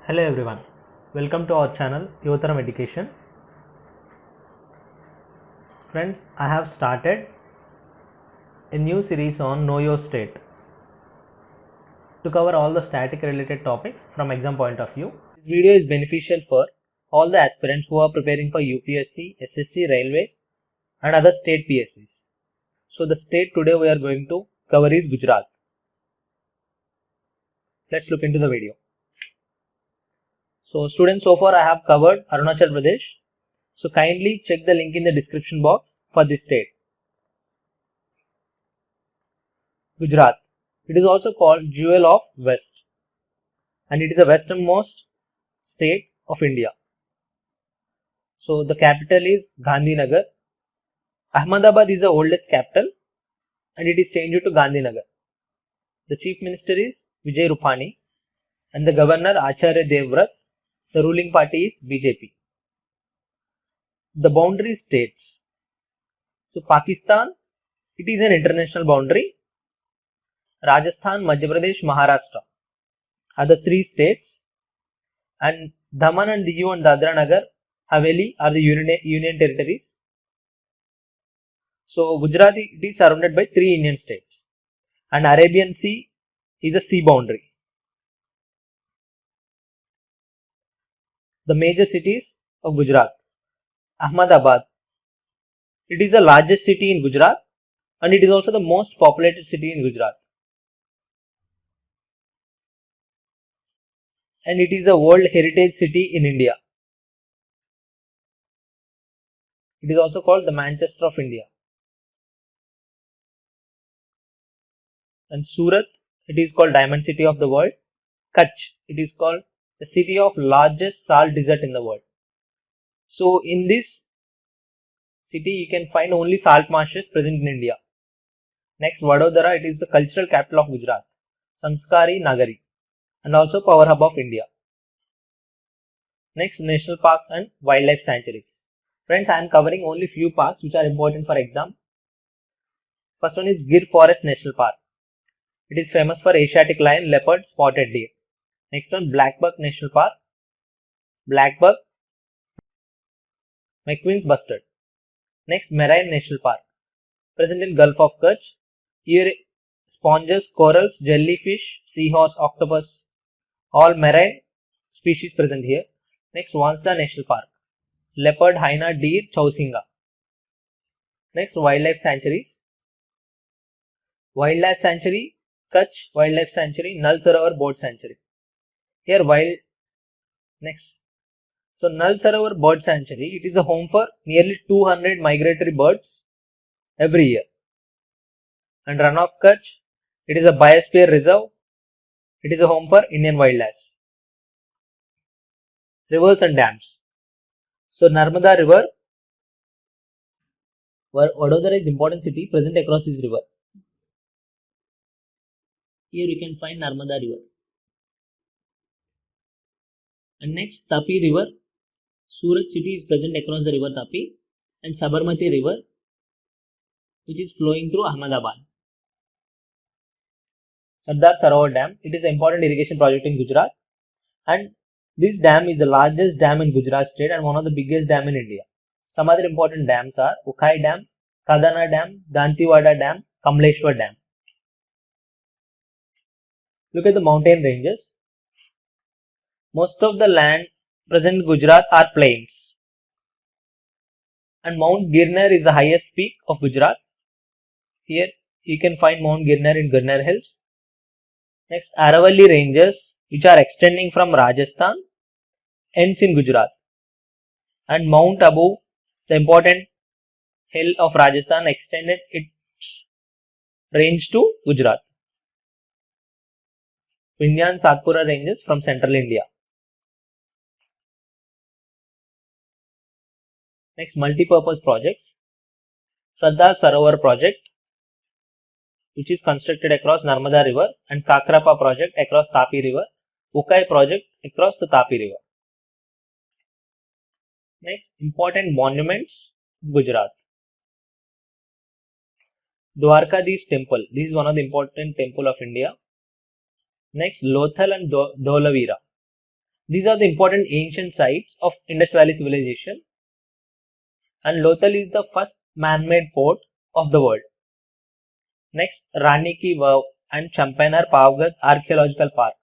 Hello everyone, welcome to our channel Yuvataram Education. Friends, I have started a new series on Know Your State to cover all the static related topics from exam point of view. This video is beneficial for all the aspirants who are preparing for UPSC, SSC, Railways and other state PSCs. So the state today we are going to cover is Gujarat. Let's look into the video. So students, so far I have covered Arunachal Pradesh. So kindly check the link in the description box for this state. Gujarat. It is also called Jewel of West and it is the westernmost state of India. So the capital is Gandhinagar. Ahmedabad is the oldest capital and it is changed to Gandhinagar. The chief minister is Vijay Rupani and the governor Acharya Devvrat. The ruling party is BJP. The boundary states. So Pakistan, it is an international boundary. Rajasthan, Madhya Pradesh, Maharashtra are the three states, and Daman and Diu and Dadra Nagar Haveli are the union territories. So Gujarat, it is surrounded by three union states, and Arabian Sea is a sea boundary. The major cities of Gujarat. Ahmedabad, it is the largest city in Gujarat and it is also the most populated city in Gujarat. And it is a World Heritage City in India. It is also called the Manchester of India. And Surat, it is called Diamond City of the World. Kutch, it is called the city of largest salt desert in the world. So in this city you can find only salt marshes present in India. Next, Vadodara, it is the cultural capital of Gujarat. Sanskari Nagari and also power hub of India. Next, national parks and wildlife sanctuaries. Friends, I am covering only few parks which are important for exam. First one is Gir Forest National Park. It is famous for Asiatic lion, leopard, spotted deer. Next one, Blackbuck National Park. Blackbuck, McQueen's Bustard. Next, Marine National Park. Present in Gulf of Kutch. Here, sponges, corals, jellyfish, seahorse, octopus, all marine species present here. Next, Vansda National Park. Leopard, hyena, deer, chausinga. Next, wildlife sanctuaries. Wildlife Sanctuary, Kutch Wildlife Sanctuary, Nal Sarovar Bird Sanctuary. Here next. So Nal Sarovar Bird Sanctuary, it is a home for nearly 200 migratory birds every year. And Run of Kutch, it is a biosphere reserve. It is a home for Indian wildlife. Rivers and dams. So Narmada River, Vadodara is important city present across this river. Here you can find Narmada River. And next, Tapi River. Surat city is present across the river Tapi. And Sabarmati River, which is flowing through Ahmedabad. Sardar Sarovar Dam, it is an important irrigation project in Gujarat. And this dam is the largest dam in Gujarat state and one of the biggest dam in India. Some other important dams are Ukai Dam, Kadana Dam, Dantewada Dam, Kamleshwar Dam. Look at the mountain ranges. Most of the land present in Gujarat are plains. And Mount Girnar is the highest peak of Gujarat. Here you can find Mount Girnar in Girnar Hills. Next, Aravalli ranges which are extending from Rajasthan ends in Gujarat. And Mount Abu, the important hill of Rajasthan, extended its range to Gujarat. Vindhya and Satpura ranges from central India. Next, multi-purpose projects. Sardar Sarovar project, which is constructed across Narmada River, and Kakrapa project across Tapi River, Ukai project across the Tapi River. Next, important monuments, Gujarat. Dwarkadish temple, this is one of the important temple of India. Next, Lothal and Dholavira. These are the important ancient sites of Indus Valley civilization, and Lothal is the first man-made port of the world. Next, Rani Ki Vav and Champanar Pavgat Archaeological Park.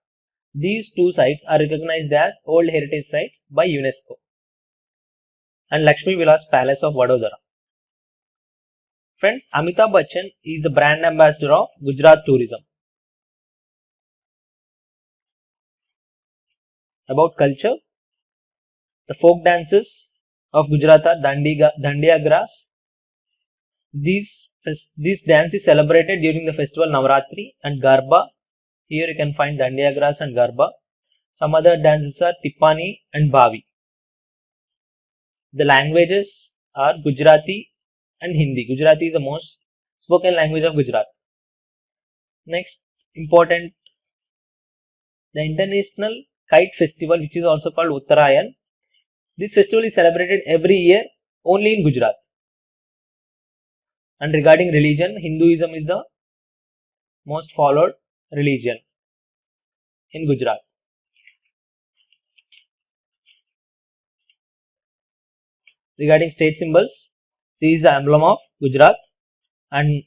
These two sites are recognized as World Heritage Sites by UNESCO. And Lakshmi Vilas Palace of Vadodara. Friends, Amitabh Bachchan is the brand ambassador of Gujarat Tourism. About culture, the folk dances of Gujarat are Dandiya Gras. This dance is celebrated during the festival Navratri and Garba. Here you can find Dandiya Gras and Garba. Some other dances are Tippani and Bavi. The languages are Gujarati and Hindi. Gujarati is the most spoken language of Gujarat. Next, important, the International Kite Festival, which is also called Uttarayan. This festival is celebrated every year only in Gujarat. And regarding religion, Hinduism is the most followed religion in Gujarat. Regarding state symbols, this is the emblem of Gujarat, and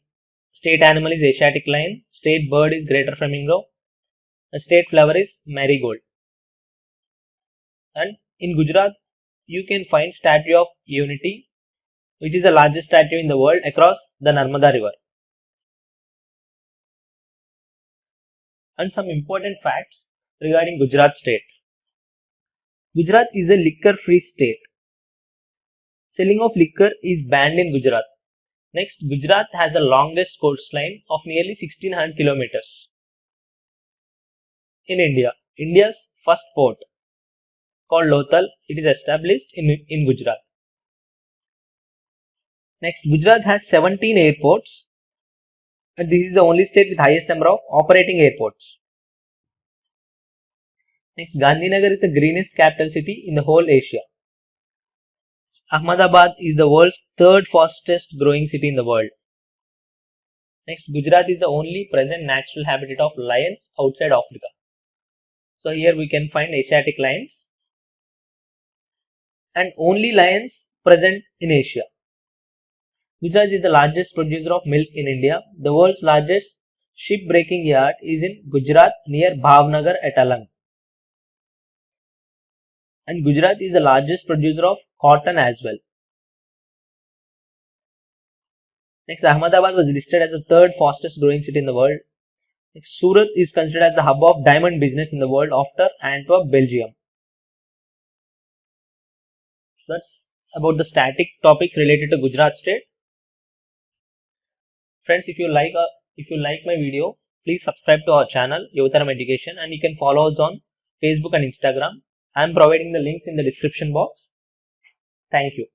state animal is Asiatic lion, state bird is greater flamingo, the state flower is marigold. And in Gujarat, you can find Statue of Unity, which is the largest statue in the world across the Narmada River. And some important facts regarding Gujarat state. Gujarat is a liquor-free state. Selling of liquor is banned in Gujarat. Next, Gujarat has the longest coastline of nearly 1600 kilometers. In India, India's first port called Lothal, it is established in Gujarat. Next, Gujarat has 17 airports, and this is the only state with highest number of operating airports. Next, Gandhinagar is the greenest capital city in the whole Asia. Ahmedabad is the world's third fastest growing city in the world. Next, Gujarat is the only present natural habitat of lions outside Africa. So here we can find Asiatic lions and only lions present in Asia. Gujarat is the largest producer of milk in India. The world's largest ship breaking yard is in Gujarat near Bhavnagar at Alang. And Gujarat is the largest producer of cotton as well. Next, Ahmedabad was listed as the third fastest growing city in the world. Next, Surat is considered as the hub of diamond business in the world after Antwerp, Belgium. So that's about the static topics related to Gujarat state. Friends, if you like my video, please subscribe to our channel Yuvataram Education, and you can follow us on Facebook and Instagram. I am providing the links in the description box. Thank you.